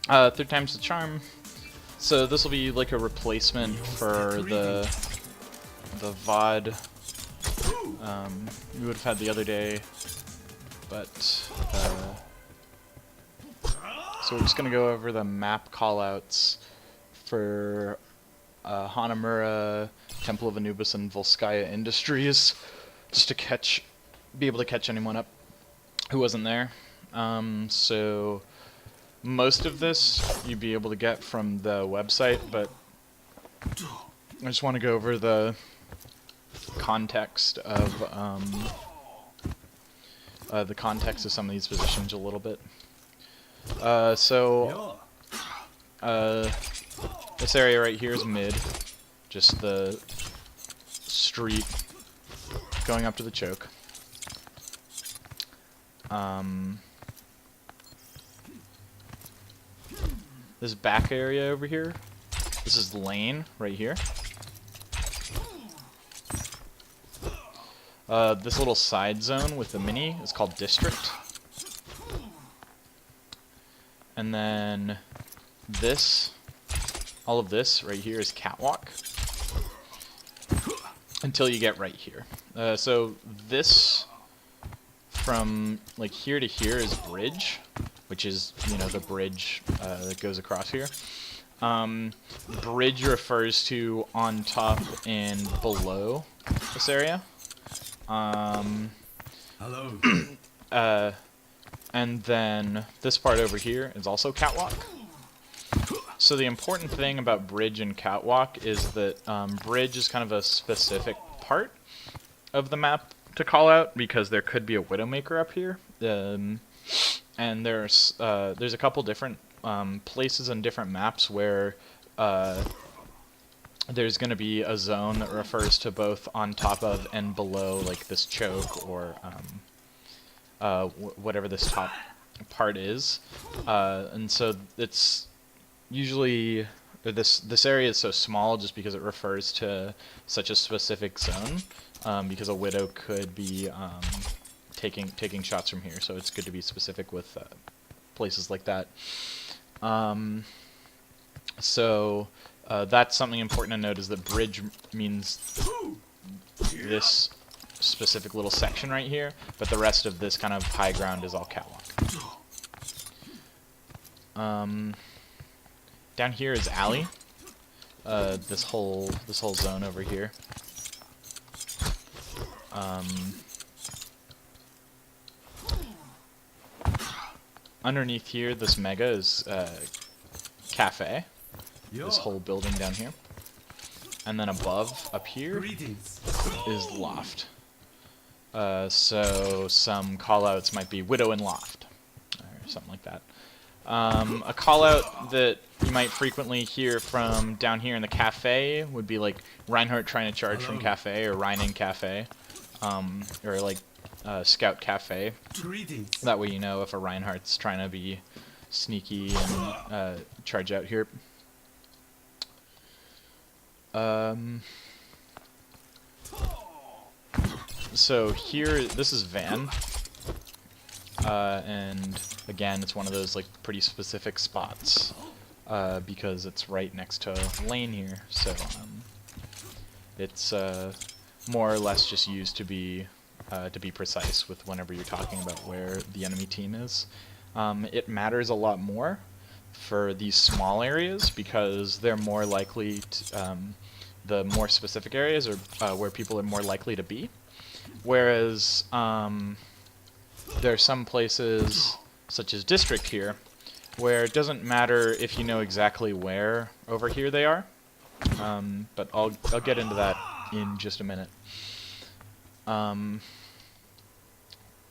Third time's the charm. So this will be like a replacement for the VOD we would have had the other day, but so we're just gonna go over the map callouts for Hanamura, Temple of Anubis, and Volskaya Industries, just to be able to catch anyone up who wasn't there. So most of this you'd be able to get from the website, but I just want to go over the context of some of these positions a little bit. This area right here is mid, just the street going up to the choke. This back area over here, this is lane right here. This little side zone with the mini is called district. And then this, all of this right here is catwalk until you get right here. So this from like here to here is bridge, which is, you know, the bridge that goes across here. Bridge refers to on top and below this area. Hello. And then this part over here is also catwalk. So the important thing about bridge and catwalk is that bridge is kind of a specific part of the map to call out, because there could be a Widowmaker up here. And there's a couple different places and different maps where there's going to be a zone that refers to both on top of and below, like this choke or whatever this top part is. And so it's usually, this area is so small just because it refers to such a specific zone, because a Widow could be taking shots from here, so it's good to be specific with places like that. That's something important to note, is that bridge means this specific little section right here, but the rest of this kind of high ground is all catwalk. Down here is alley. This whole zone over here. Underneath here, this mega is cafe. This whole building down here. And then above, up here, is loft. So some callouts might be Widow and Loft, or something like that. A callout that you might frequently hear from down here in the cafe would be like Reinhardt trying to charge from cafe, or Rein in cafe, or like Scout cafe. That way you know if a Reinhardt's trying to be sneaky and charge out here. So here, this is van, and again, it's one of those like pretty specific spots, because it's right next to lane here, so it's more or less just used to be precise with whenever you're talking about where the enemy team is. It matters a lot more for these small areas, because they're more likely to, the more specific areas are where people are more likely to be. Whereas there are some places, such as district here, where it doesn't matter if you know exactly where over here they are. But I'll get into that in just a minute.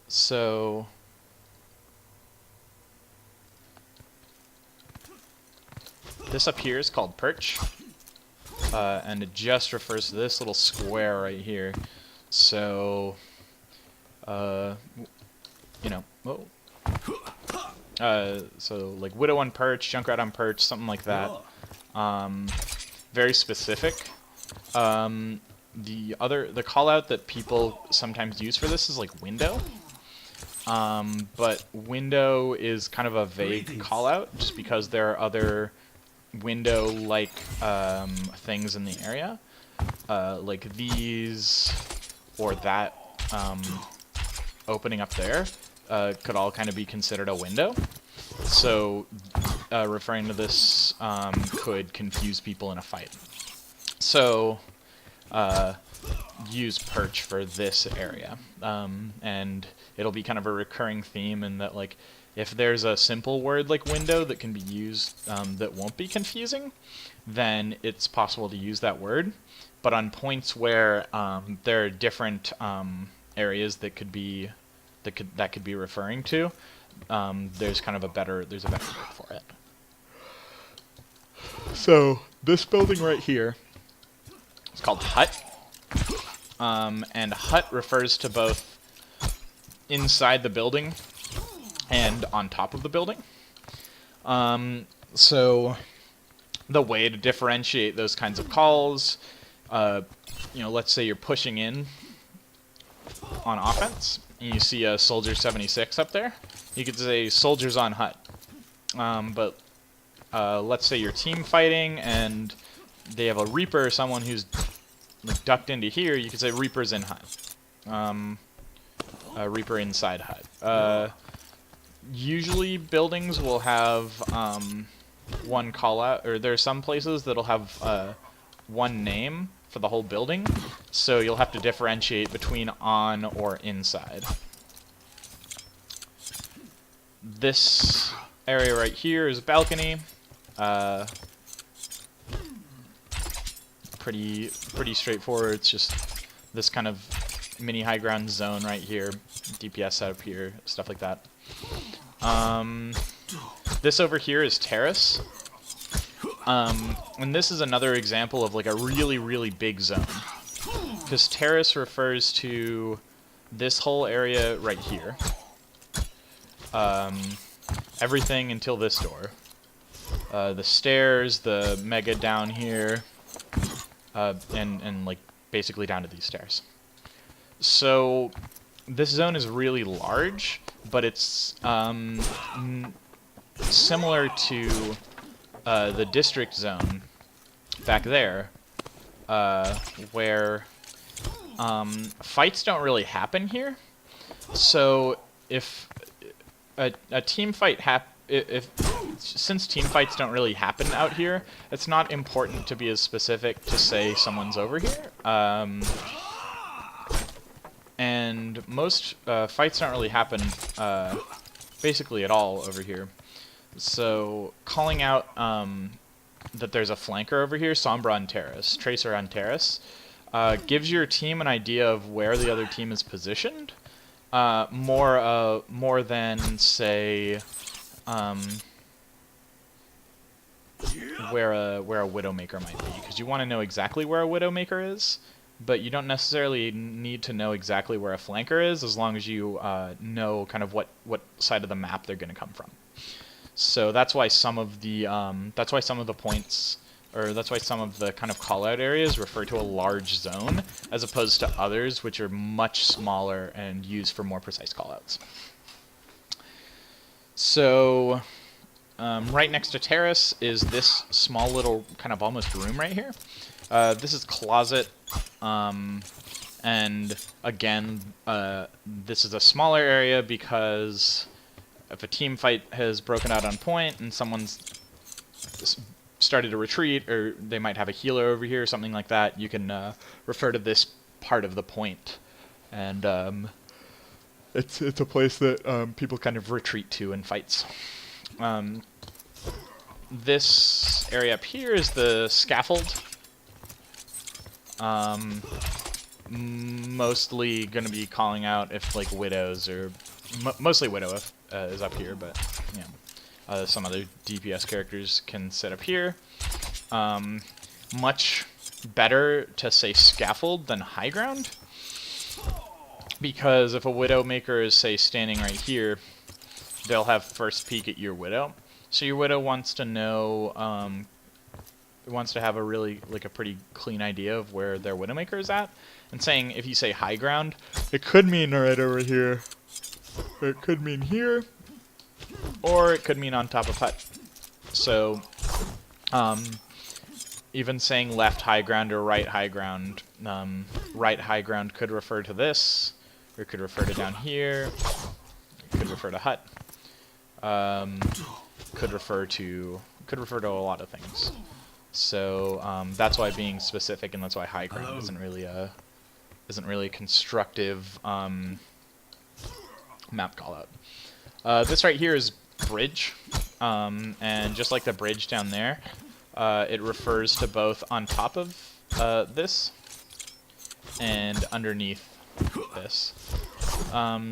So this up here is called perch, and it just refers to this little square right here. So, you know, so like Widow on perch, Junkrat on perch, something like that. Very specific. The callout that people sometimes use for this is like window. but window is kind of a vague call-out, just because there are other window-like things in the area, like these or that opening up there could all kind of be considered a window. So referring to this could confuse people in a fight. So use perch for this area, and it'll be kind of a recurring theme in that, like, if there's a simple word like window that can be used that won't be confusing, then it's possible to use that word. But on points where there are different areas that could be referring to, there's kind of a better word for it. So this building right here, it's called hut, and hut refers to both inside the building and on top of the building. So the way to differentiate those kinds of calls, let's say you're pushing in on offense, and you see a soldier 76 up there, you could say soldiers on hut. But let's say you're team fighting and they have a reaper, someone who's like ducked into here, you could say reapers in hut. Reaper inside hut. Usually buildings will have one call out, or there are some places that'll have one name for the whole building, so you'll have to differentiate between on or inside. This area right here is a balcony. Pretty straightforward. It's just this kind of mini high ground zone right here, DPS setup here, stuff like that. This over here is terrace. And this is another example of like a really big zone, because terrace refers to this whole area right here. Everything until this door. The stairs, the mega down here, and like basically down to these stairs. So this zone is really large, but it's similar to the district zone back there, where fights don't really happen here. So if a team fight since team fights don't really happen out here, it's not important to be as specific to say someone's over here. And most fights don't really happen basically at all over here. So calling out that there's a flanker over here, Sombra on terrace, Tracer on terrace, gives your team an idea of where the other team is positioned, more than, say, where a Widowmaker might be, because you want to know exactly where a Widowmaker is, but you don't necessarily need to know exactly where a flanker is, as long as you know kind of what side of the map they're going to come from. So that's why some of the points, or that's why some of the kind of call-out areas refer to a large zone, as opposed to others which are much smaller and used for more precise call-outs. So right next to terrace is this small little kind of almost room right here. This is closet, and again, this is a smaller area because if a team fight has broken out on point and someone's started to retreat, or they might have a healer over here or something like that, you can refer to this part of the point. And it's a place that people kind of retreat to in fights. This area up here is the scaffold. Mostly going to be calling out if like widows, or mostly widow if, is up here, but you know, some other DPS characters can sit up here. Much better to say scaffold than high ground, because if a Widowmaker is, say, standing right here, they'll have first peek at your Widow. So your Widow wants to know, wants to have a really, like, a pretty clean idea of where their Widowmaker is at. And saying, if you say high ground, it could mean right over here. It could mean here, or it could mean on top of hut. So, even saying left high ground or right high ground, right high ground could refer to this, or it could refer to down here, it could refer to hut, could refer to a lot of things. So that's why being specific, and that's why high ground isn't really a constructive map callout. This right here is bridge, and just like the bridge down there, it refers to both on top of this and underneath this.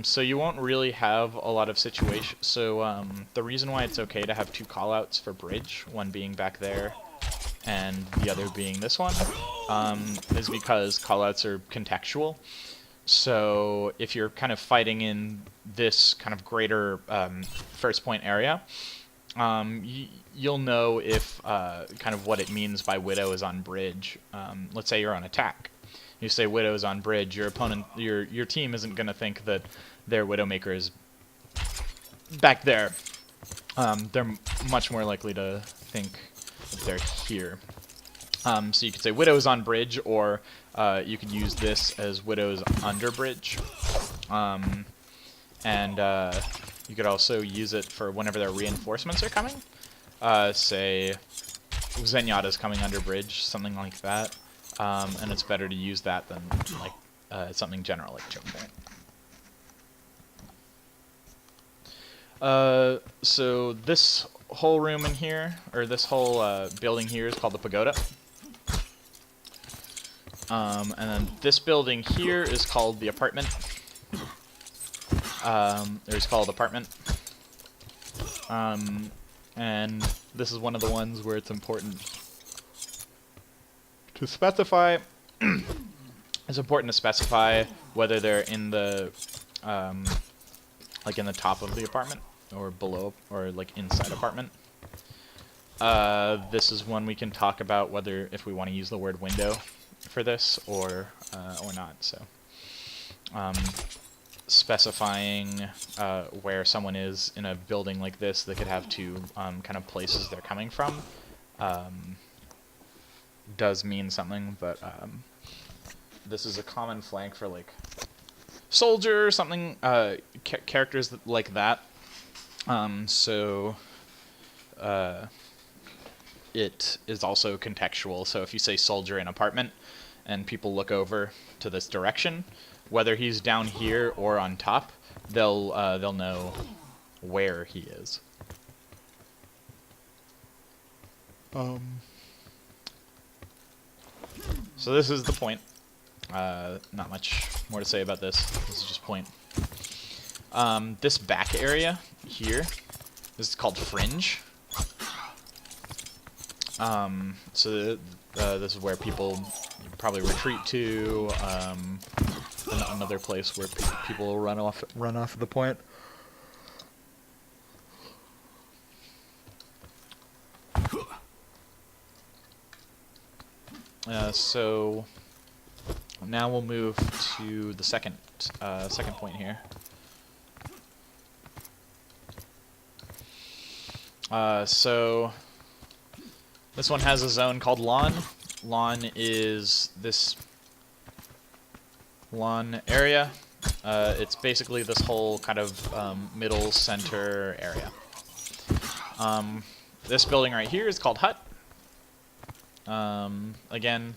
So you won't really have a lot of situations. So the reason why it's okay to have two callouts for bridge, one being back there and the other being this one, is because callouts are contextual. So if you're kind of fighting in this kind of greater first point area, you'll know if kind of what it means by Widow is on bridge. Let's say you're on attack. You say Widow is on bridge. Your opponent, your team isn't going to think that their Widowmaker is back there. They're much more likely to think that they're here. So you could say Widow is on bridge, or you could use this as Widow's under bridge. You could also use it for whenever their reinforcements are coming. Say Zenyatta's coming under bridge, something like that. And it's better to use that than like something general like choke point. So this whole room in here, or this whole building here, is called the pagoda. And then this building here is called the apartment. It's called apartment. And this is one of the ones where it's important to specify. It's important to specify whether they're in the like in the top of the apartment or below, or like inside apartment. This is one we can talk about whether if we want to use the word window for this or not. So specifying where someone is in a building like this that could have two kind of places they're coming from does mean something, but this is a common flank for like soldier or something, characters like that. It is also contextual. So if you say soldier in apartment and people look over to this direction, whether he's down here or on top, they'll know where he is. So this is the point. Not much more to say about this. This is just point. This back area here, this is called fringe. So this is where people probably retreat to. Another place where people will run off of the point. So now we'll move to the second point here. So this one has a zone called lawn. Lawn is this lawn area. It's basically this whole kind of middle center area. This building right here is called hut. Again,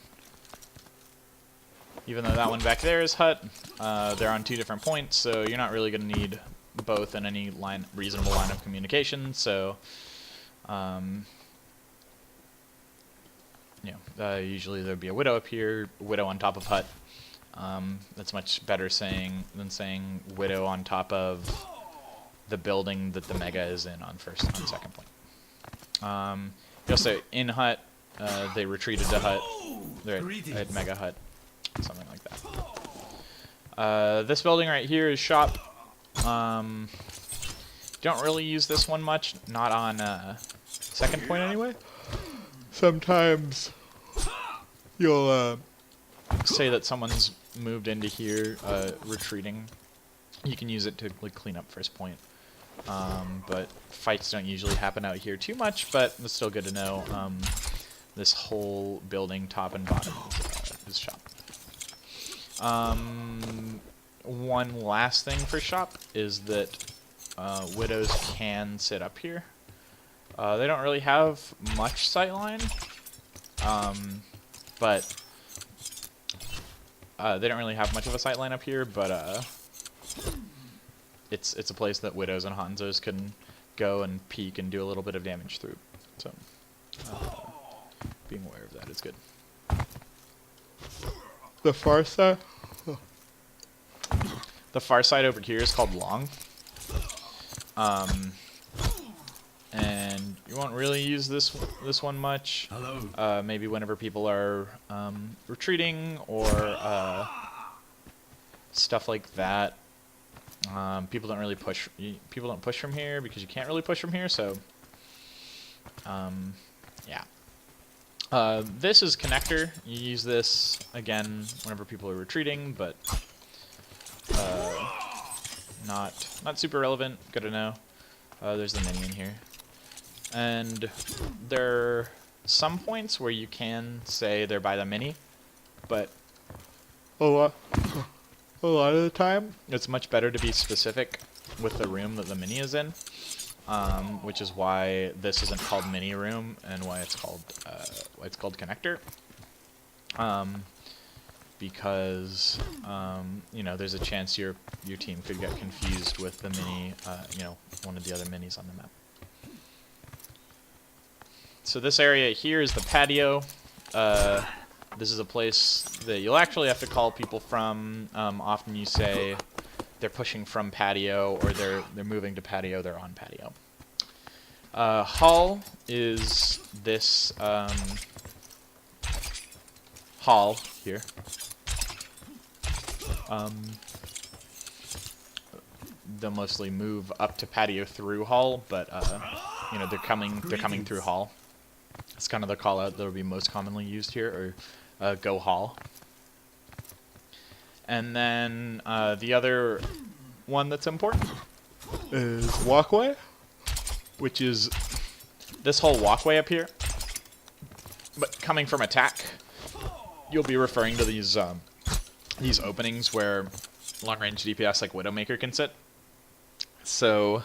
even though that one back there is hut, they're on two different points, so you're not really going to need both in any reasonable line of communication. So, usually there'd be a widow up here, widow on top of hut. That's much better than saying widow on top of the building that the mega is in on second point. You also in hut. They retreated to hut. They're at mega hut, something like that. This building right here is shop. Don't really use this one much, not on second point anyway. Sometimes you'll say that someone's moved into here, retreating you can use it to like clean up first point. But fights don't usually happen out here too much, but it's still good to know. This whole building, top and bottom, is shop. One last thing for shop is that widows can sit up here. They don't really have much sightline, but they don't really have much of a sightline up here. But it's a place that widows and Hanzos can go and peek and do a little bit of damage through. So being aware of that is good. The far side. The far side over here is called long. And you won't really use this one much. Hello. Maybe whenever people are retreating or stuff like that. People don't really push. People don't push from here because you can't really push from here. So, yeah. This is connector. You use this again whenever people are retreating, but not super relevant. Good to know. There's the mini in here, and there are some points where you can say they're by the mini, but a lot of the time it's much better to be specific with the room that the mini is in, which is why this isn't called mini room and why it's called connector. Because you know, there's a chance your team could get confused with the mini, you know, one of the other minis on the map. So this area here is the patio. This is a place that you'll actually have to call people from. Often you say they're pushing from patio, or they're moving to patio, they're on patio. Hall is this hall here. They'll mostly move up to patio through hall, but you know, they're coming through hall. It's kind of the call out that will be most commonly used here, or go hall. And then the other one that's important is walkway, which is this whole walkway up here. But coming from attack, you'll be referring to these openings where long-range DPS like Widowmaker can sit. So,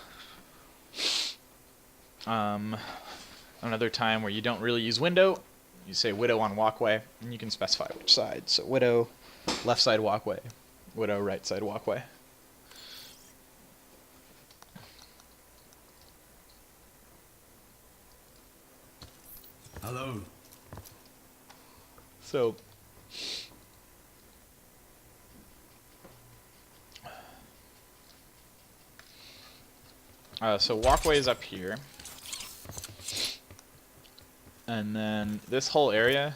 another time where you don't really use window, you say widow on walkway, and you can specify which side. So widow, left side walkway, widow, right side walkway. Hello. So, so walkway is up here, and then this whole area,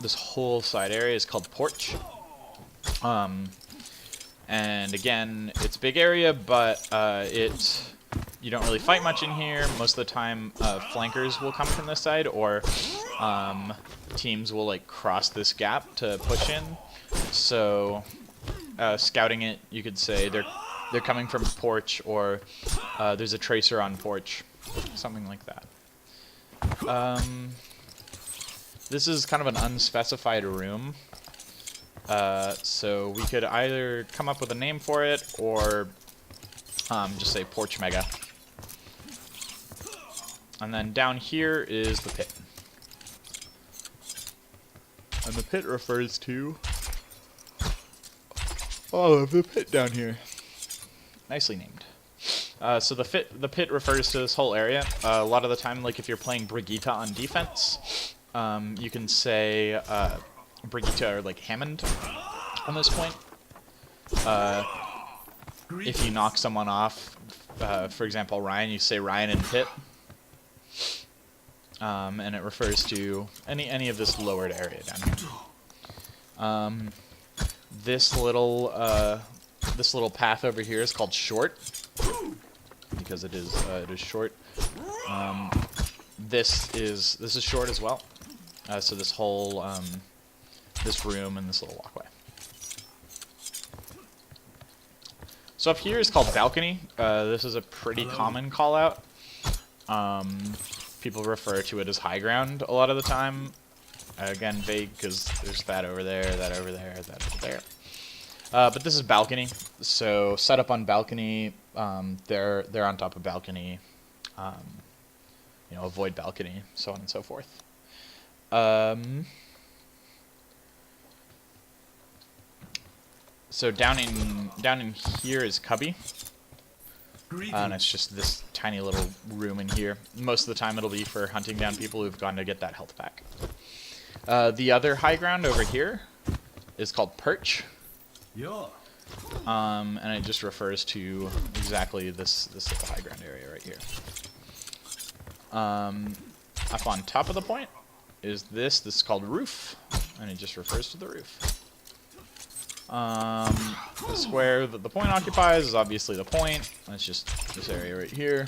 this whole side area is called porch. And again, it's a big area, but you don't really fight much in here. Most of the time, flankers will come from this side, or teams will like cross this gap to push in. So, scouting it, you could say they're coming from porch, or there's a tracer on porch, something like that. This is kind of an unspecified room, so we could either come up with a name for it, or just say porch mega. And then down here is the pit. And the pit refers to all of the pit down here. Nicely named. So the pit refers to this whole area. A lot of the time, like if you're playing Brigitte on defense, you can say Brigitte or like Hammond on this point. If you knock someone off, for example Ryan, you say Ryan in pit. And it refers to any of this lowered area down here. This little path over here is called short, because it is short. This is short as well. So this whole this room and this little walkway. So up here is called balcony. This is a pretty common call out. People refer to it as high ground a lot of the time. Again, vague because there's that over there, that over there, that over there. But this is balcony. So set up on balcony. They're on top of balcony. You know, avoid balcony, so on and so forth. So down in here is cubby. And it's just this tiny little room in here. Most of the time it'll be for hunting down people who've gone to get that health pack. The other high ground over here is called perch. Yeah. And it just refers to exactly this little high ground area right here. Up on top of the point is this is called roof, and it just refers to the roof. The square that the point occupies is obviously the point. That's just this area right here.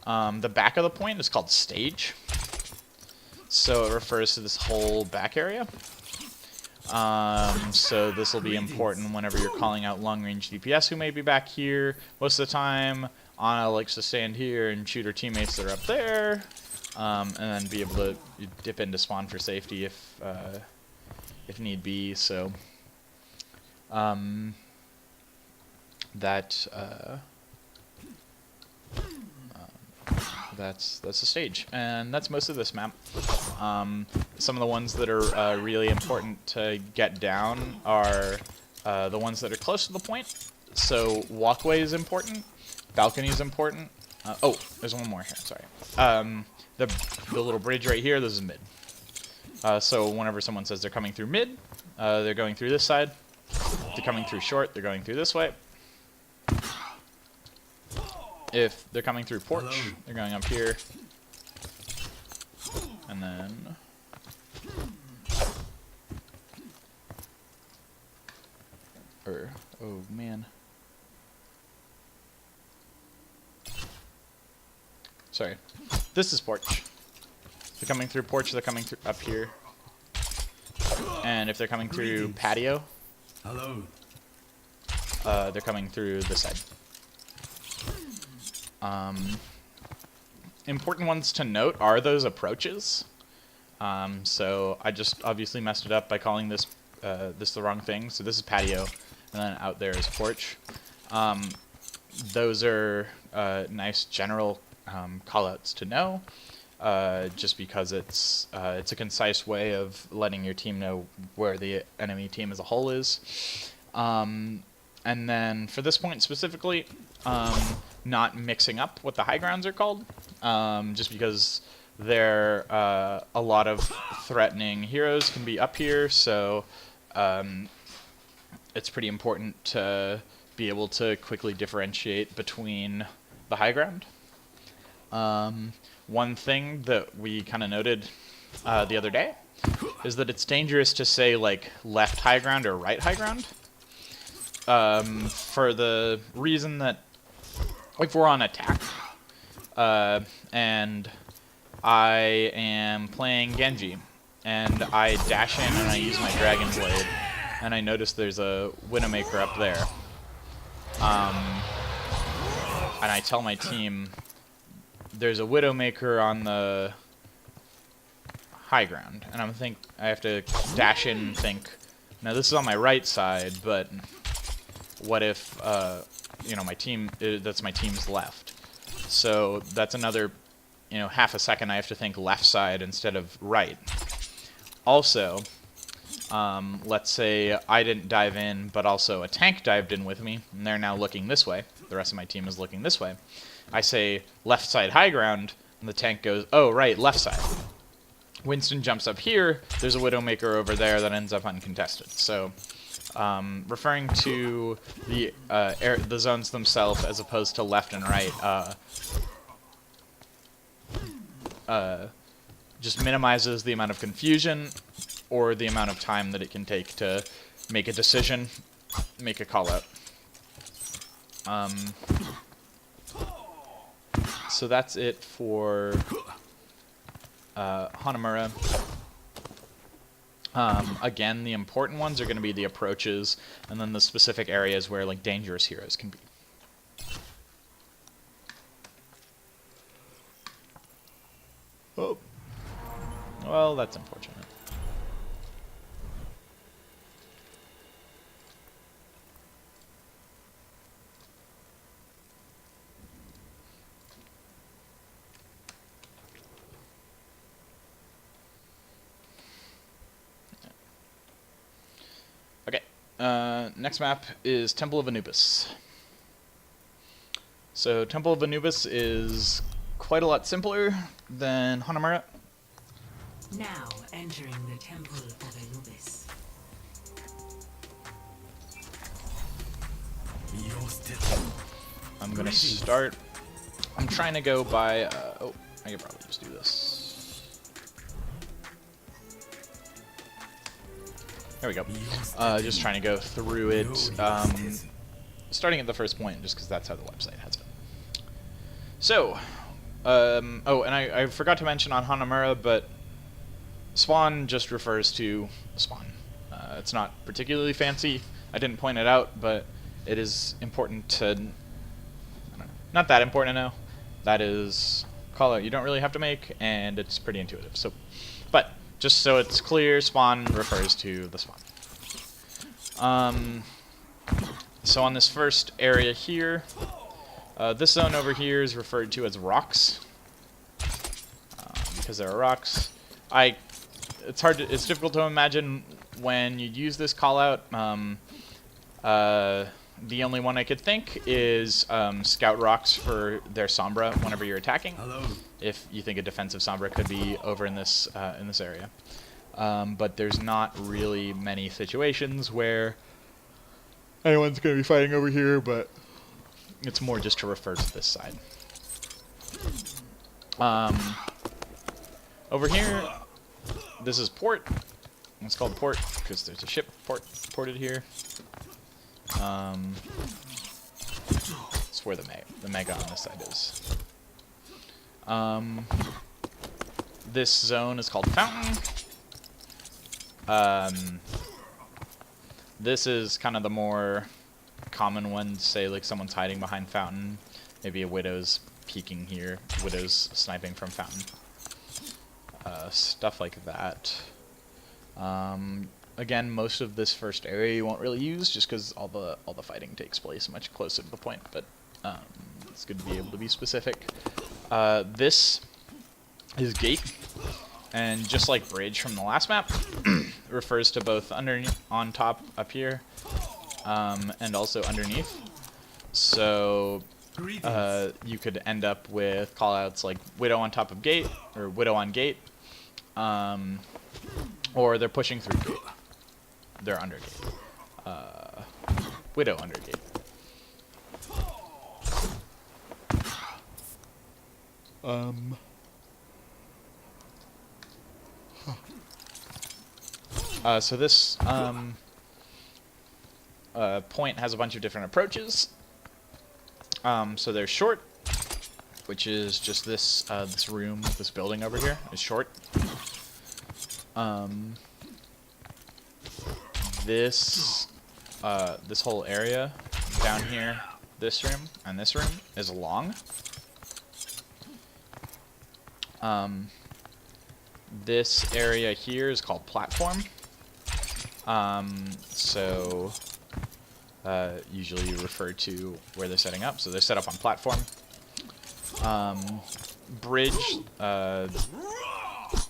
The back of the point is called stage. So it refers to this whole back area. So this will be important whenever you're calling out long-range DPS who may be back here. Most of the time, Ana likes to stand here and shoot her teammates that are up there, and then be able to dip into spawn for safety if need be. So that's the stage, and that's most of this map. Some of the ones that are really important to get down are the ones that are close to the point. So walkway is important, balcony is important. Oh, there's one more here. Sorry. The little bridge right here. This is mid. So whenever someone says they're coming through mid, they're going through this side. If they're coming through short, they're going through this way. If they're coming through porch, they're going up here. And then... oh man. Sorry. This is porch. If they're coming through porch, they're coming through up here. And if they're coming through patio, they're coming through this side. Important ones to note are those approaches. So I just obviously messed it up by calling this the wrong thing. So this is patio, and then out there is porch. Those are nice general callouts to know, just because it's a concise way of letting your team know where the enemy team as a whole is. And then for this point specifically, not mixing up what the high grounds are called, just because there a lot of threatening heroes can be up here, so it's pretty important to be able to quickly differentiate between the high ground. One thing that we kind of noted the other day is that it's dangerous to say like left high ground or right high ground, for the reason that if we're on attack and I am playing Genji and I dash in and I use my Dragon Blade and I notice there's a Widowmaker up there, and I tell my team there's a Widowmaker on the high ground, and I have to dash in and think, now this is on my right side, but what if you know, my team, that's my team's left. So that's another, you know, half a second I have to think left side instead of right. Also, let's say I didn't dive in, but also a tank dived in with me, and they're now looking this way. The rest of my team is looking this way. I say left side high ground, and the tank goes, oh, right, left side. Winston jumps up here, there's a Widowmaker over there that ends up uncontested. So, referring to the zones themselves as opposed to left and right, just minimizes the amount of confusion or the amount of time that it can take to make a decision, make a call out. So that's it for Hanamura. Again, the important ones are going to be the approaches, and then the specific areas where like dangerous heroes can be. Oh. Well, that's unfortunate. Okay, next map is Temple of Anubis. So Temple of Anubis is quite a lot simpler than Hanamura. Now entering the Temple of Anubis. I'm gonna start. I'm trying to go by. Oh, I could probably just do this. There we go. Just trying to go through it, starting at the first point, just because that's how the website has it. So, oh, and I forgot to mention on Hanamura, but spawn just refers to spawn. It's not particularly fancy. I didn't point it out, but it is important to. I don't know, not that important to know. That is call out you don't really have to make, and it's pretty intuitive. So, but just so it's clear, spawn refers to the spawn. So on this first area here, this zone over here is referred to as rocks, because there are rocks. It's difficult to imagine when you use this call out. The only one I could think is scout rocks for their Sombra whenever you're attacking. Hello. If you think a defensive Sombra could be over in this area, but there's not really many situations where anyone's going to be fighting over here. But it's more just to refer to this side. Over here, this is port. It's called port because there's a ship ported here. That's where the mega on this side is. This zone is called Fountain. This is kind of the more common one. Say like someone's hiding behind Fountain. Maybe a Widow's peeking here. Widow's sniping from Fountain. Stuff like that. Again, most of this first area you won't really use, just because all the fighting takes place much closer to the point. But it's good to be able to be specific. This is gate, and just like bridge from the last map, refers to both underneath, on top up here, and also underneath. So you could end up with callouts like Widow on top of gate or Widow on gate, or they're pushing through gate. They're under gate. Widow under gate. So this point has a bunch of different approaches. So there's short, which is just this this room, this building over here is short. This whole area down here, this room and this room is long. This area here is called platform. So usually you refer to where they're setting up. So they're set up on platform. Bridge,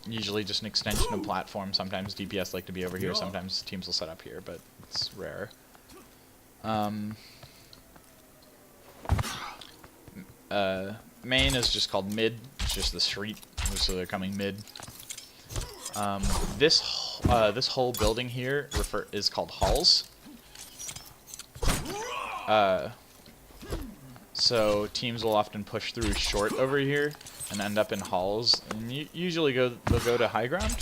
usually just an extension of platform. Sometimes DPS like to be over here. Sometimes teams will set up here, but it's rare. Main is just called mid. It's just the street, so they're coming mid. This whole building here is called halls. So teams will often push through short over here and end up in halls, and usually they'll go to high ground.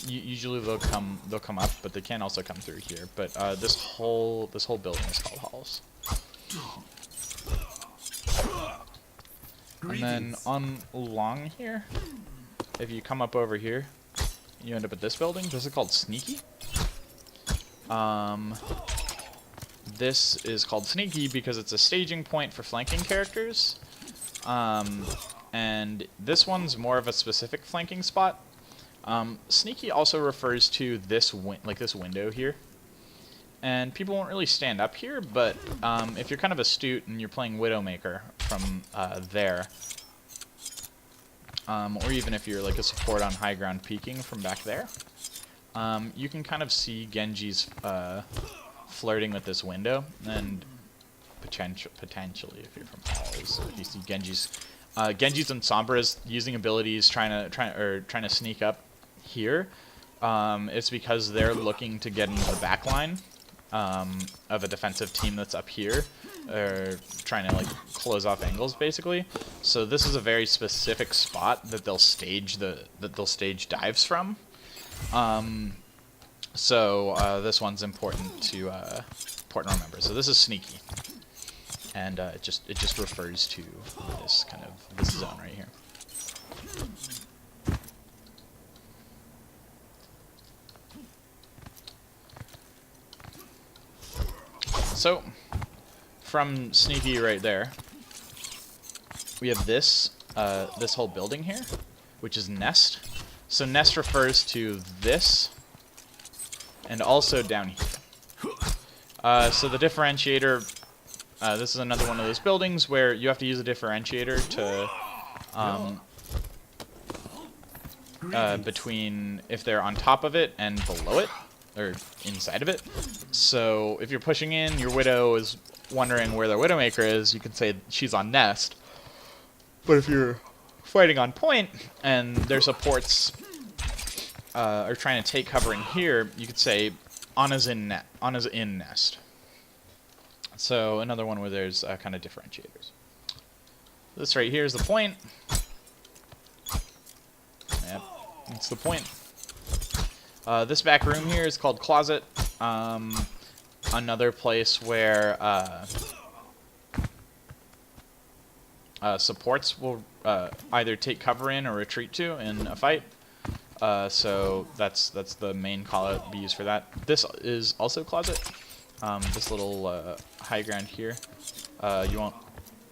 Usually they'll come up, but they can also come through here. But this whole building is called halls. And then on along here, if you come up over here, you end up at this building. This is called Sneaky. This is called Sneaky because it's a staging point for flanking characters. And this one's more of a specific flanking spot. Sneaky also refers to this this window here. And people won't really stand up here, but if you're kind of astute and you're playing Widowmaker from there, or even if you're like a support on high ground peeking from back there, you can kind of see Genji's flirting with this window, and potentially if you're from halls, if you see Genji's and Sombra's using abilities trying to sneak up here, it's because they're looking to get into the back line of a defensive team that's up here, or trying to like close off angles basically. So this is a very specific spot that they'll stage dives from. This one's important to remember. So this is Sneaky, and it just refers to this zone right here. So, from Sneaky right there, we have this whole building here, which is Nest. So Nest refers to this, and also down here. So the differentiator, this is another one of those buildings where you have to use a differentiator to between if they're on top of it and below it, or inside of it. So if you're pushing in, your Widow is wondering where their Widowmaker is, you can say she's on Nest. But if you're fighting on point and their supports are trying to take cover in here, you could say Ana's in Nest. So another one where there's kind of differentiators. This right here is the point. Yep, that's the point. This back room here is called Closet. Another place where supports will either take cover in or retreat to in a fight. So that's the main call-out be used for that. This is also Closet. This little high ground here. You won't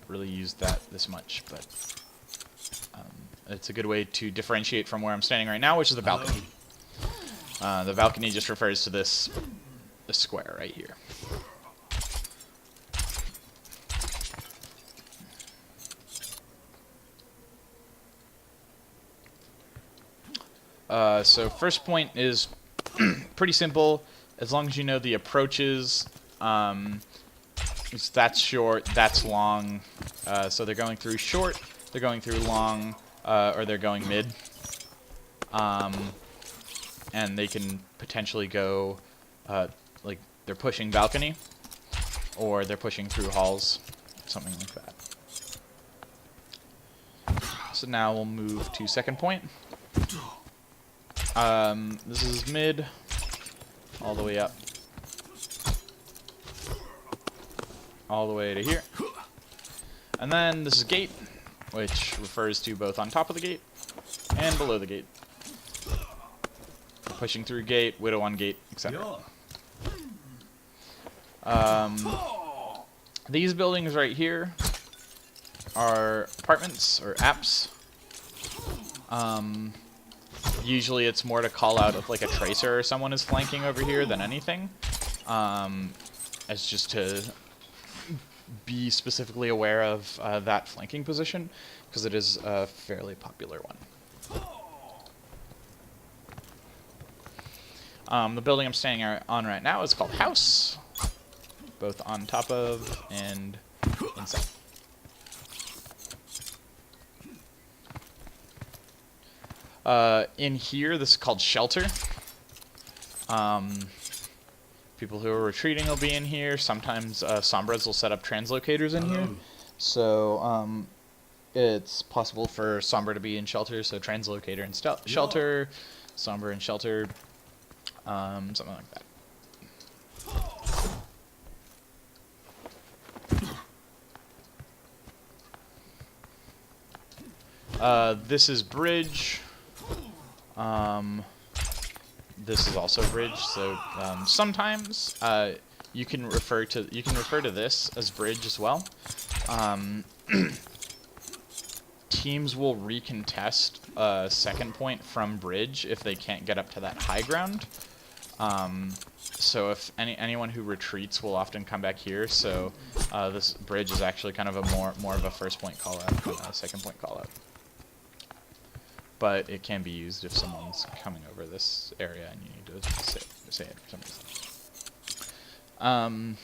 really use that this much, but it's a good way to differentiate from where I'm standing right now, which is the balcony. The balcony just refers to this square right here. So first point is pretty simple. As long as you know the approaches, that's short, that's long. So they're going through short, they're going through long, or they're going mid. And they can potentially go, like they're pushing balcony, or they're pushing through halls, something like that. So now we'll move to second point. This is mid, all the way up, all the way to here. And then this is gate, which refers to both on top of the gate and below the gate. Pushing through gate, Widow on gate, etc. These buildings right here are apartments or apps. Usually it's more to call out if like a tracer or someone is flanking over here than anything. As just to be specifically aware of that flanking position, because it is a fairly popular one. The building I'm standing on right now is called House, both on top of and inside. In here, this is called Shelter. People who are retreating will be in here. Sometimes Sombras will set up translocators in here. So it's possible for Sombra to be in Shelter, so translocator and Shelter, Sombra and Shelter. Something like that. This is Bridge. this is also bridge. So sometimes you can refer to this as bridge as well. Teams will recontest a second point from bridge if they can't get up to that high ground. So if anyone who retreats will often come back here. So this bridge is actually kind of a more of a first point call out than a second point call out. But it can be used if someone's coming over this area and you need to say it for some reason.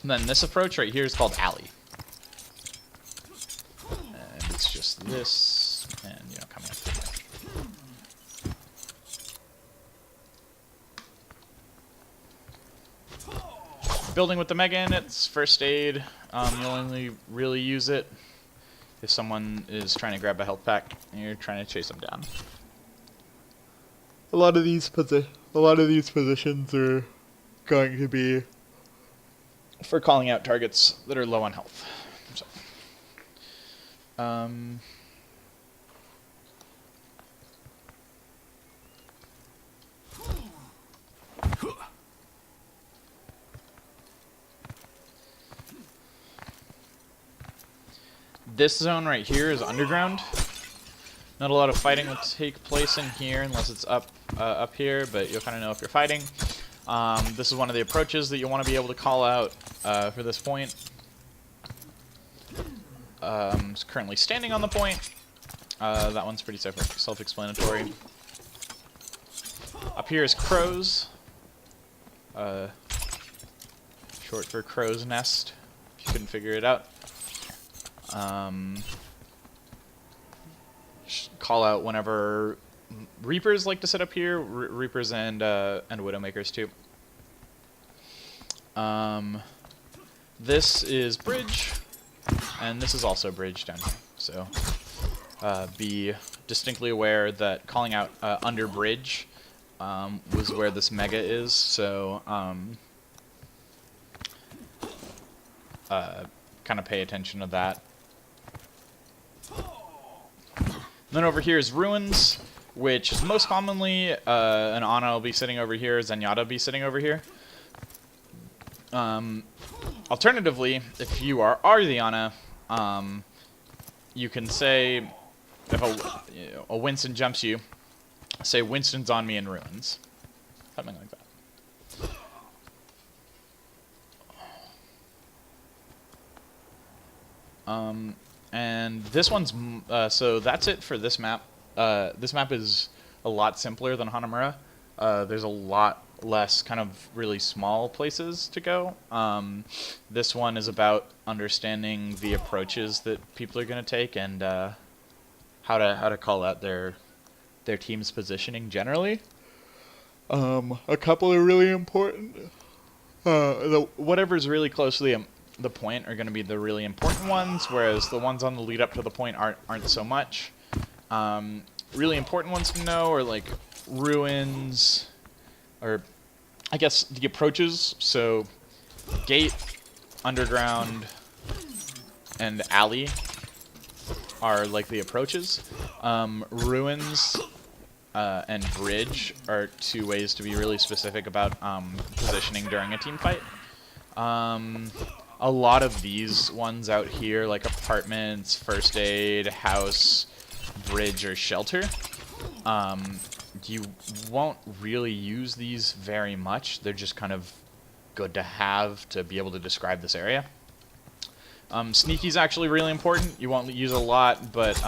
Then this approach right here is called alley. And it's just this, and coming up through there. Building with the Mega in it's first aid. You'll only really use it if someone is trying to grab a health pack and you're trying to chase them down. A lot of these positions are going to be for calling out targets that are low on health. So, this zone right here is underground. Not a lot of fighting will take place in here unless it's up here, but you'll kind of know if you're fighting. This is one of the approaches that you'll want to be able to call out for this point. It's currently standing on the point. That one's pretty self-explanatory. Up here is crows. Short for crow's nest, if you couldn't figure it out. Call out whenever Reapers like to set up here. Reapers and Widowmakers too. This is bridge, and this is also bridge down here. So be distinctly aware that calling out under bridge was where this Mega is. So kind of pay attention to that. Then over here is Ruins, which is most commonly an Ana will be sitting over here, Zenyatta will be sitting over here. Alternatively, if you are the Ana, you can say, if a Winston jumps you, say Winston's on me in Ruins. Something like that. And this one's, so that's it for this map. This map is a lot simpler than Hanamura. There's a lot less kind of really small places to go. This one is about understanding the approaches that people are going to take and how to call out their team's positioning generally. A couple are really important. Whatever's really closely the point are going to be the really important ones, whereas the ones on the lead up to the point aren't so much. Really important ones to know are like Ruins, or I guess the approaches. So gate, underground, and alley are like the approaches. Ruins and bridge are two ways to be really specific about positioning during a team fight. A lot of these ones out here, like apartments, first aid, house, bridge, or shelter, you won't really use these very much. They're just kind of good to have to be able to describe this area. Sneaky's actually really important. You won't use a lot, but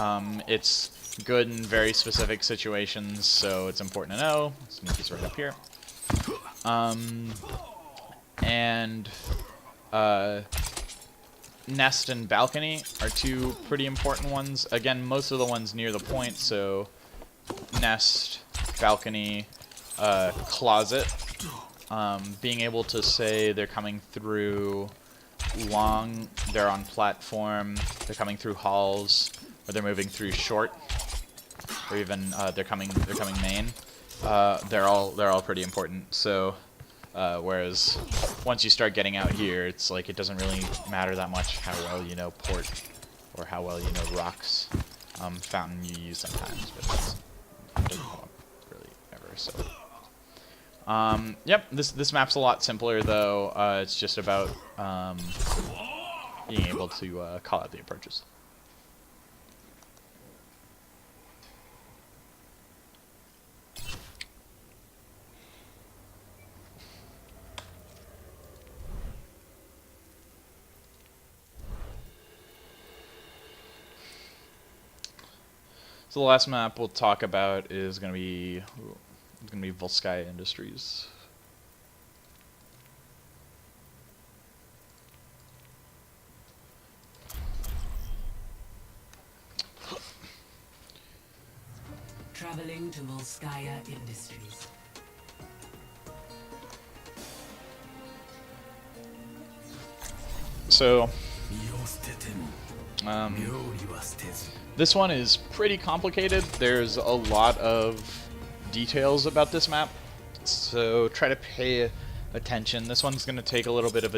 it's good in very specific situations, so it's important to know. Sneaky's right up here. And nest and balcony are two pretty important ones. Again, most of the ones near the point, so nest, balcony, closet. Being able to say they're coming through long, they're on platform, they're coming through halls, or they're moving through short, or even they're coming main. They're all pretty important. So whereas once you start getting out here, it's like it doesn't really matter that much how well you know port or how well you know rocks. Fountain you use sometimes, but it doesn't come up really ever. So Yep, this map's a lot simpler though. It's just about being able to call out the approaches. So the last map we'll talk about is going to be Volskaya Industries. Traveling to Volskaya Industries. So, this one is pretty complicated. There's a lot of details about this map, so try to pay attention. This one's going to take a little bit of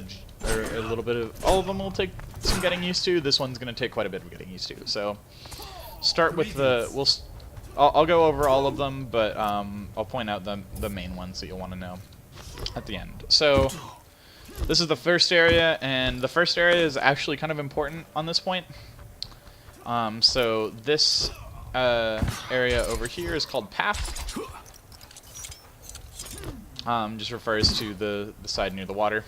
all of them will take some getting used to. This one's going to take quite a bit of getting used to. So, start with I'll go over all of them, but I'll point out the main ones that you'll want to know at the end. So, this is the first area, and the first area is actually kind of important on this point. So this area over here is called Path. Just refers to the side near the water.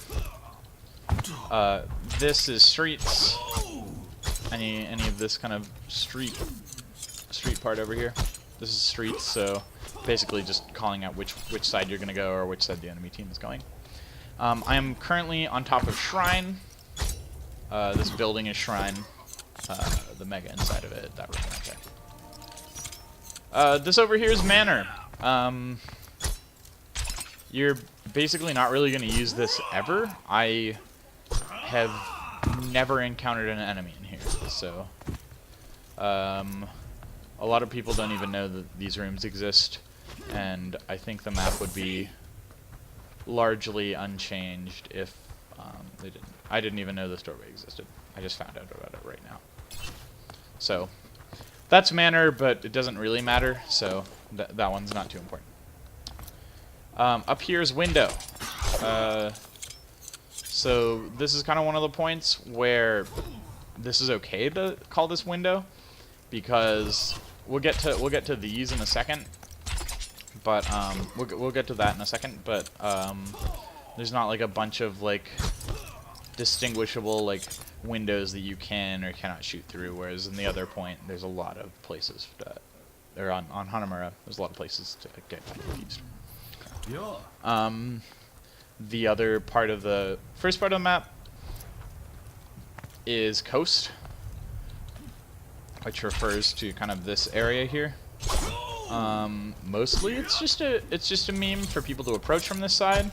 This is Streets. Any of this kind of street part over here. This is Streets, so basically just calling out which side you're going to go or which side the enemy team is going. I am currently on top of Shrine. This building is Shrine. The mega inside of it, that room right there. This over here is Manor. You're basically not really going to use this ever. I have never encountered an enemy in here, so a lot of people don't even know that these rooms exist, and I think the map would be largely unchanged if they didn't. I didn't even know this doorway existed. I just found out about it right now. So that's Manor, but it doesn't really matter, so that one's not too important. Up here is Window. So this is kind of one of the points where this is okay to call this Window, because we'll get to these in a second. But we'll get to that in a second. But there's not like a bunch of like distinguishable like windows that you can or cannot shoot through. Whereas in the other point, there's a lot of places that, or on Hanamura, there's a lot of places to get confused. The other part of the first part of the map is Coast, which refers to kind of this area here. Mostly it's just a meme for people to approach from this side,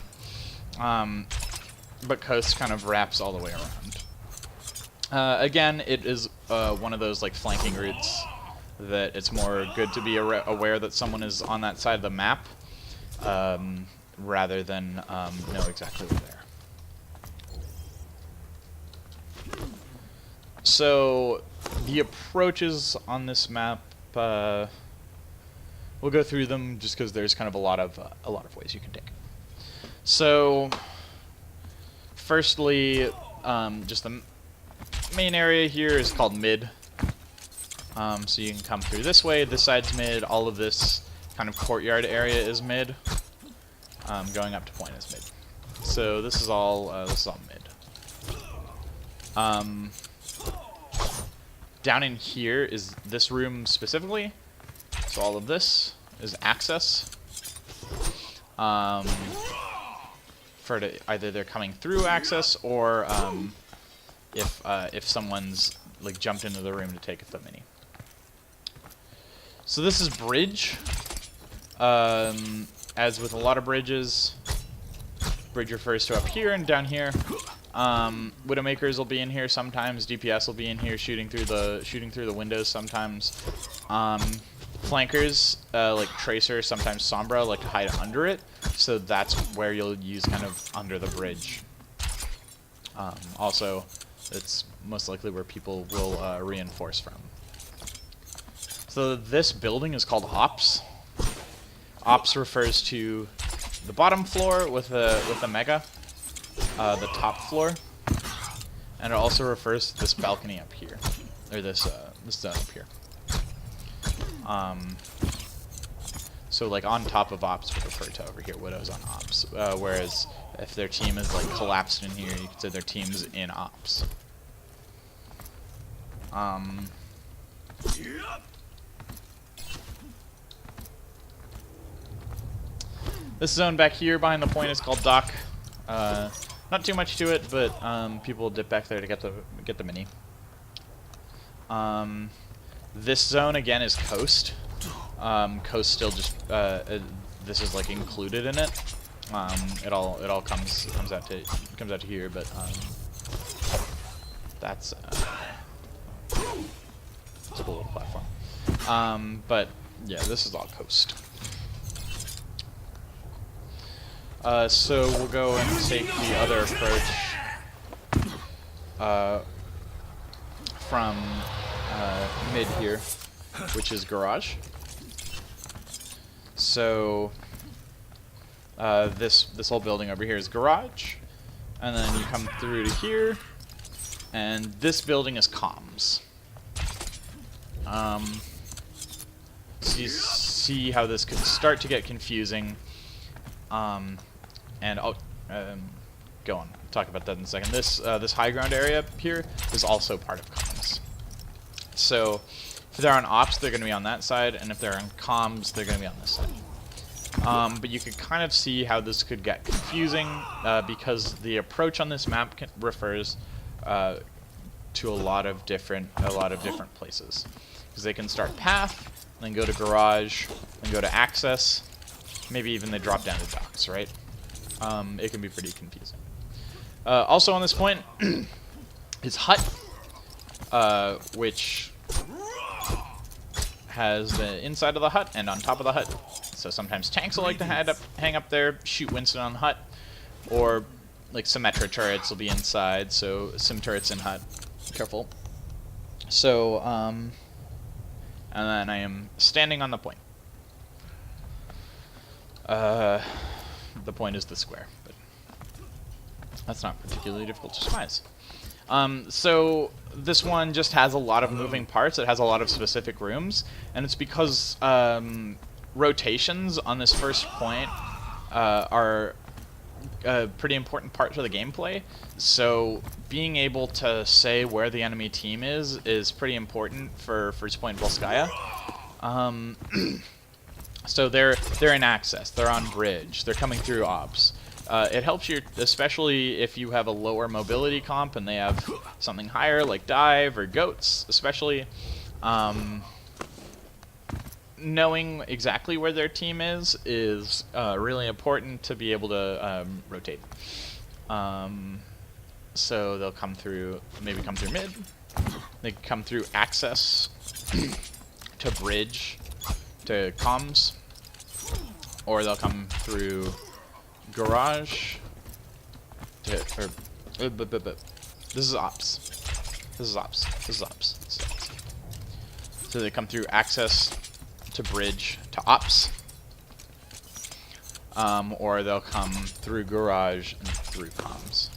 but Coast kind of wraps all the way around. Again, it is one of those like flanking routes that it's more good to be aware that someone is on that side of the map, rather than know exactly where they are. So the approaches on this map, we'll go through them just because there's kind of a lot of ways you can take. So firstly, just the main area here is called Mid. So you can come through this way. This side's Mid. All of this kind of courtyard area is Mid. Going up to point is Mid. So this is all Mid. Down in here is this room specifically. So all of this is access. For either they're coming through access or if someone's like jumped into the room to take the mini. So this is bridge. As with a lot of bridges, bridge refers to up here and down here. Widowmakers will be in here sometimes. DPS will be in here shooting through the windows sometimes. Flankers like Tracer, sometimes Sombra, like to hide under it. So that's where you'll use kind of under the bridge. Also, it's most likely where people will reinforce from. So this building is called Ops. Ops refers to the bottom floor with the mega, the top floor, and it also refers to this balcony up here, or this zone up here. So like on top of ops would refer to over here, Widow's on ops, whereas if their team is like collapsed in here, you could say their team's in ops. This zone back here behind the point is called dock. Not too much to it, but people dip back there to get the mini. This zone again is coast. Coast still just this is like included in it. It all comes out to here, but that's it's a cool little platform. But yeah, this is all coast. So we'll go and take the other approach from mid here, which is garage. So this whole building over here is garage, and then you come through to here, and this building is comms. So you see how this could start to get confusing. And I'll go on, talk about that in a second. This high ground area here is also part of comms. So if they're on ops, they're going to be on that side, and if they're on comms, they're going to be on this side. But you could kind of see how this could get confusing because the approach on this map refers to a lot of different places. Because they can start path, then go to garage, then go to access. Maybe even they drop down to docks, right? It can be pretty confusing. Also on this point is hut, which has the inside of the hut and on top of the hut. So sometimes tanks will like to hang up there, shoot Winston on the hut, or like Symmetra turrets will be inside, so Sim turrets in hut. Careful. So, and then I am standing on the point. The point is the square, but that's not particularly difficult to surmise. So this one just has a lot of moving parts. It has a lot of specific rooms, and it's because rotations on this first point are a pretty important part to the gameplay. So being able to say where the enemy team is pretty important for first point Volskaya. So they're in access, they're on bridge, they're coming through ops. It helps you, especially if you have a lower mobility comp and they have something higher like dive or goats, especially. Knowing exactly where their team is really important to be able to rotate. So they'll come through, maybe come through mid, they come through access to bridge, to comms, or they'll come through garage to, this is ops. This is ops. This is ops. This is ops. So they come through access to bridge to ops, or they'll come through garage and through comms.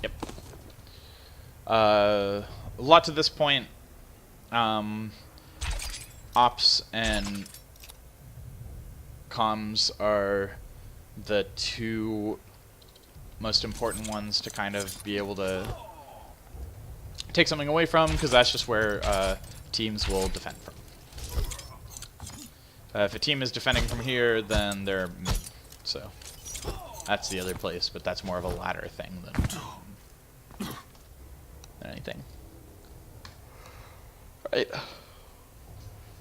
Yep. A lot to this point. Ops and comms are the two most important ones to kind of be able to take something away from, because that's just where teams will defend from. If a team is defending from here, then they're mid. So that's the other place, but that's more of a ladder thing than anything. Right.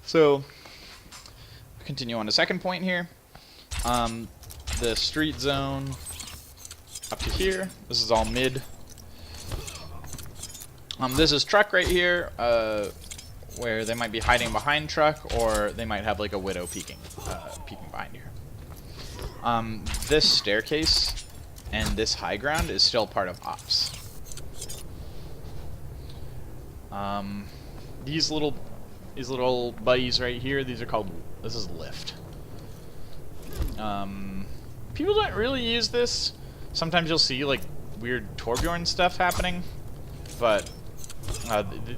So continue on to second point here. The street zone up to here. This is all mid. This is truck right here, where they might be hiding behind truck, or they might have like a widow peeking behind here. This staircase and this high ground is still part of ops. These little these little buddies right here, these are called, this is lift. People don't really use this. Sometimes you'll see like weird Torbjorn stuff happening, but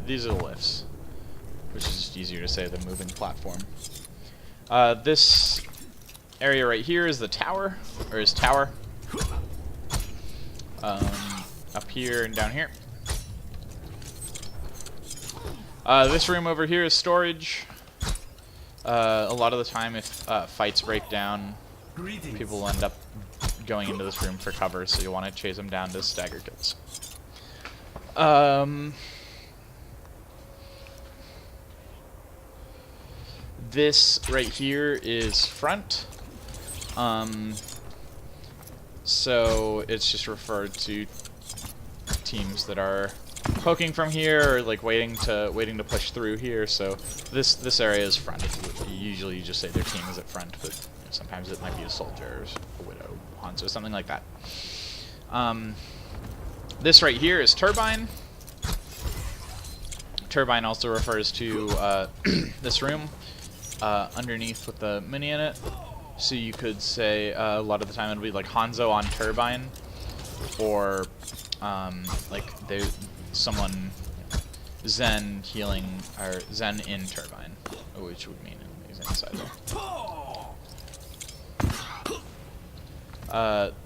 these are the lifts, which is just easier to say than moving platform. This area right here is the tower, or is tower. Up here and down here. This room over here is storage. A lot of the time, if fights break down, people will end up going into this room for cover, so you want to chase them down to stagger kills. This right here is front. So it's just referred to teams that are poking from here or like waiting to push through here. So this area is front. Usually you just say their team is at front, but you know, sometimes it might be a soldier, or a widow, Hanzo, something like that. This right here is turbine. Turbine also refers to this room underneath with the mini in it. So you could say a lot of the time it'll be like Hanzo on turbine, or like someone Zen healing or Zen in turbine, which would mean he's inside there.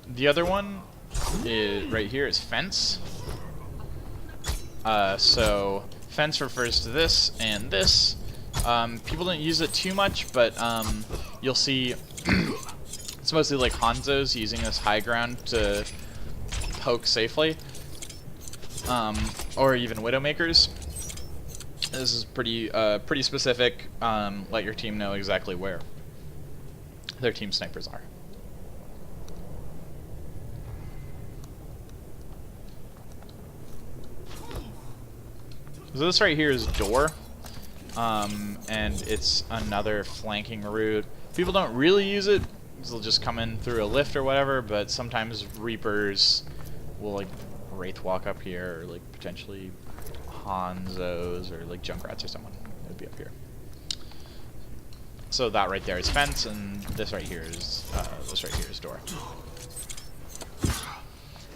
The other one is right here is fence. So fence refers to this and this. People don't use it too much, but you'll see it's mostly like Hanzo's using this high ground to poke safely, or even Widowmakers. This is pretty specific. Let your team know exactly where their team snipers are. So this right here is door. And it's another flanking route. People don't really use it, they'll just come in through a lift or whatever, but sometimes Reapers will like Wraith walk up here, or like potentially Hanzos, or like Junkrats or someone. It would be up here. So that right there is fence, and this right here is door.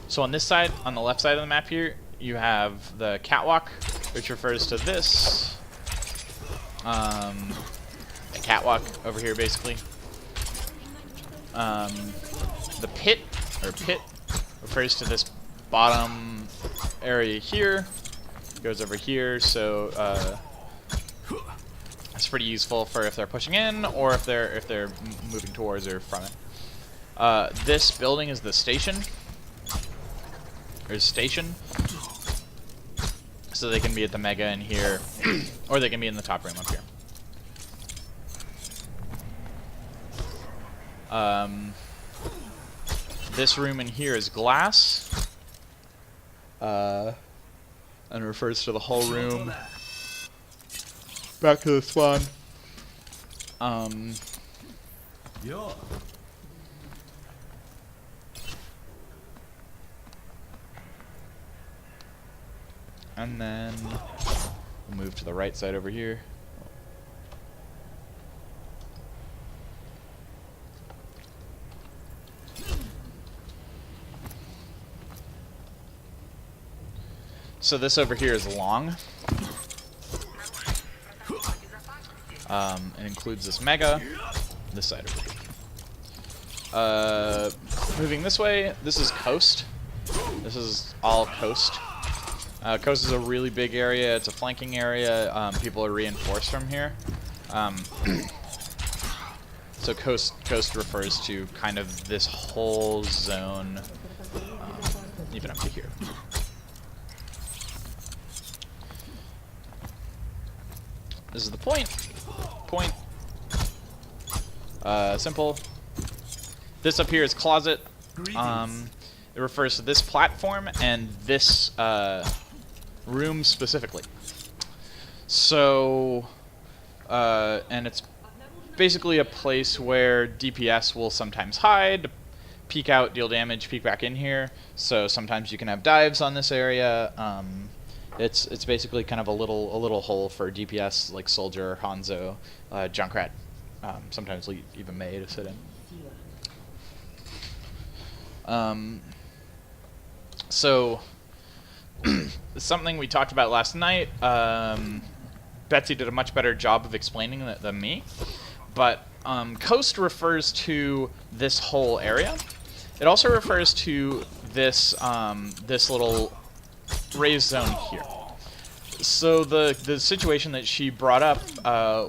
So on this side, on the left side of the map here, you have the catwalk, which refers to this. The catwalk over here, basically. The pit refers to this bottom area here. It goes over here, so it's pretty useful for if they're pushing in or if they're moving towards or from it. This building is the station. There's station. So they can be at the mega in here, or they can be in the top room up here. This room in here is glass, and refers to the whole room. Back to the spawn. And then we'll move to the right side over here. So this over here is long. It includes this mega, this side over here. Moving this way, this is coast. This is all coast. Coast is a really big area. It's a flanking area. People are reinforced from here. So coast refers to kind of this whole zone, even up to here. This is the point. Point. Simple. This up here is closet. It refers to this platform and this room specifically. So, and it's basically a place where DPS will sometimes hide, peek out, deal damage, peek back in here. So sometimes you can have dives on this area. It's basically kind of a little hole for DPS like Soldier, Hanzo, Junkrat, sometimes even Mei to sit in. So something we talked about last night. Betsy did a much better job of explaining it than me, but coast refers to this whole area. It also refers to this this little raised zone here. So the situation that she brought up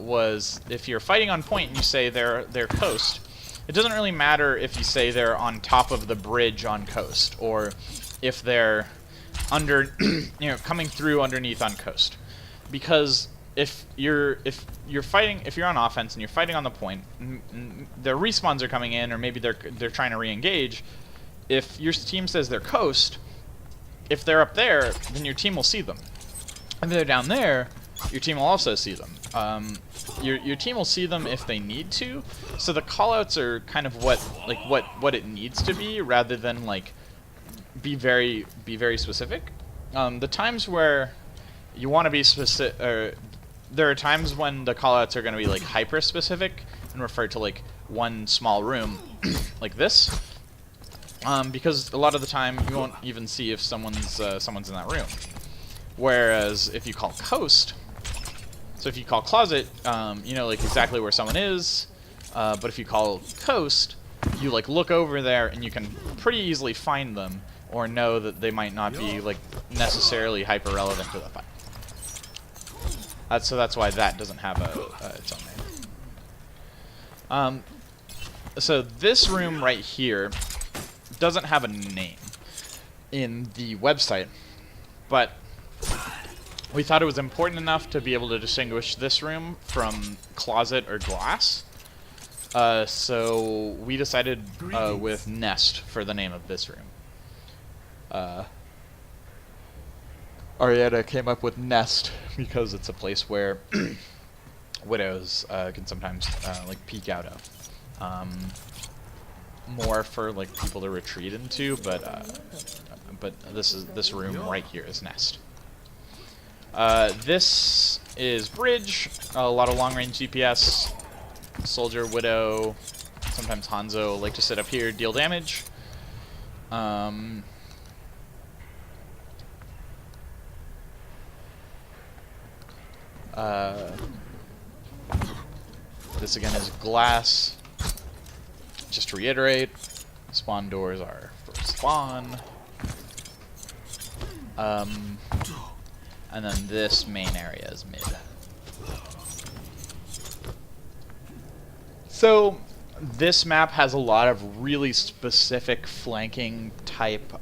was if you're fighting on point and you say they're coast, it doesn't really matter if you say they're on top of the bridge on coast or if they're under coming through underneath on coast, because if you're on offense and you're fighting on the point, the respawns are coming in, or maybe they're trying to re-engage. If your team says they're coast, if they're up there, then your team will see them. If they're down there, your team will also see them. Your team will see them if they need to. So the callouts are kind of what it needs to be, rather than like be very specific. The times where you want to be specific, there are times when the callouts are going to be like hyper specific and refer to like one small room, like this, because a lot of the time you won't even see if someone's in that room. Whereas if you call coast, so if you call closet, you know like exactly where someone is, but if you call coast, you like look over there and you can pretty easily find them, or know that they might not be like necessarily hyper relevant to the fight. So that's why that doesn't have its own name. So this room right here doesn't have a name in the website, but we thought it was important enough to be able to distinguish this room from closet or glass. So we decided with Nest for the name of this room. Arietta came up with Nest because it's a place where widows can sometimes like peek out of. More for like people to retreat into, but this room right here is Nest. This is Bridge, a lot of long-range DPS, Soldier, Widow, sometimes Hanzo like to sit up here, deal damage. This again is glass. Just to reiterate, spawn doors are for spawn. And then this main area is mid. So this map has a lot of really specific flanking type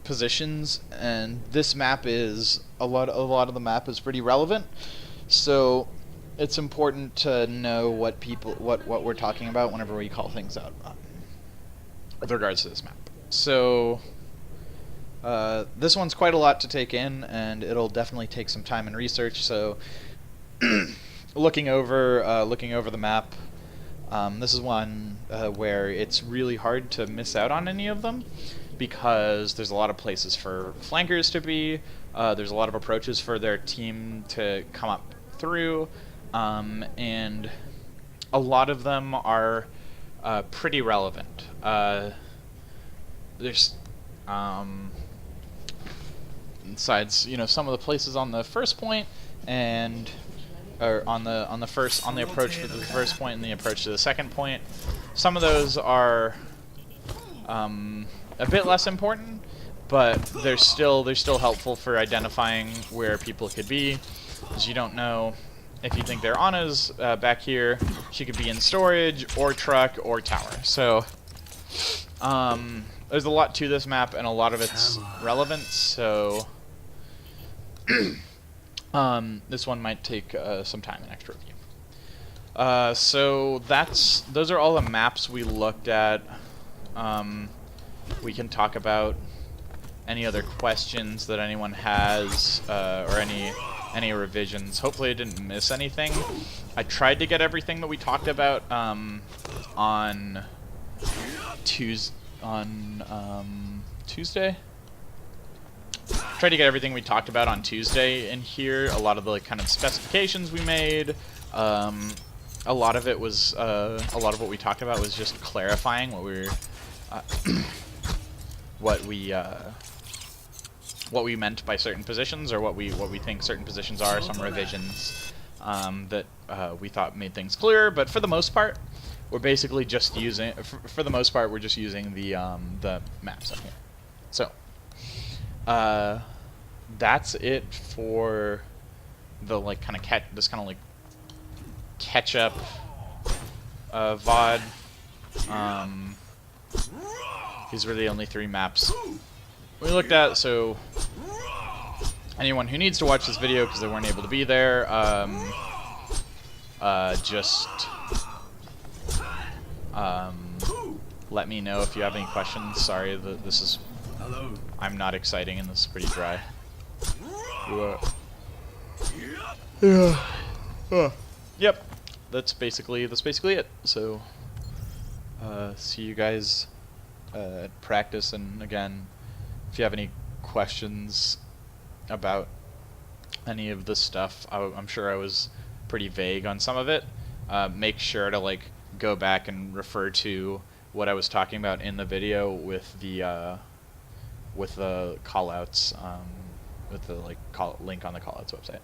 positions, and this map is a lot of the map is pretty relevant. So it's important to know what we're talking about whenever we call things out with regards to this map. So this one's quite a lot to take in, and it'll definitely take some time and research. So looking over the map, this is one where it's really hard to miss out on any of them, because there's a lot of places for flankers to be. There's a lot of approaches for their team to come up through, and a lot of them are pretty relevant. There's besides, some of the places on the first point and on the approach to the first point and the approach to the second point. Some of those are a bit less important, but they're still helpful for identifying where people could be, because you don't know if you think they're Anna's back here. She could be in storage or truck or tower. So there's a lot to this map, and a lot of its relevance. So this one might take some time and extra review. So those are all the maps we looked at. We can talk about any other questions that anyone has, or any revisions. Hopefully I didn't miss anything. I tried to get everything that we talked about on Tuesday. tried to get everything we talked about on Tuesday in here. A lot of the like kind of specifications we made. A lot of it was a lot of what we talked about was just clarifying what we were what we meant by certain positions, or what we think certain positions are. Some revisions that we thought made things clearer, but for the most part, we're basically just using. For the most part, we're just using the maps up here. So that's it for the like kind of catch up VOD. These were the only 3 maps we looked at, so anyone who needs to watch this video because they weren't able to be there, just let me know if you have any questions. Sorry that this is... Hello. I'm not exciting and this is pretty dry. Yep, that's basically it. So, see you guys at practice, and again, if you have any questions about any of this stuff, I'm sure I was pretty vague on some of it. Make sure to like go back and refer to what I was talking about in the video with the callouts, with the like link on the callouts website.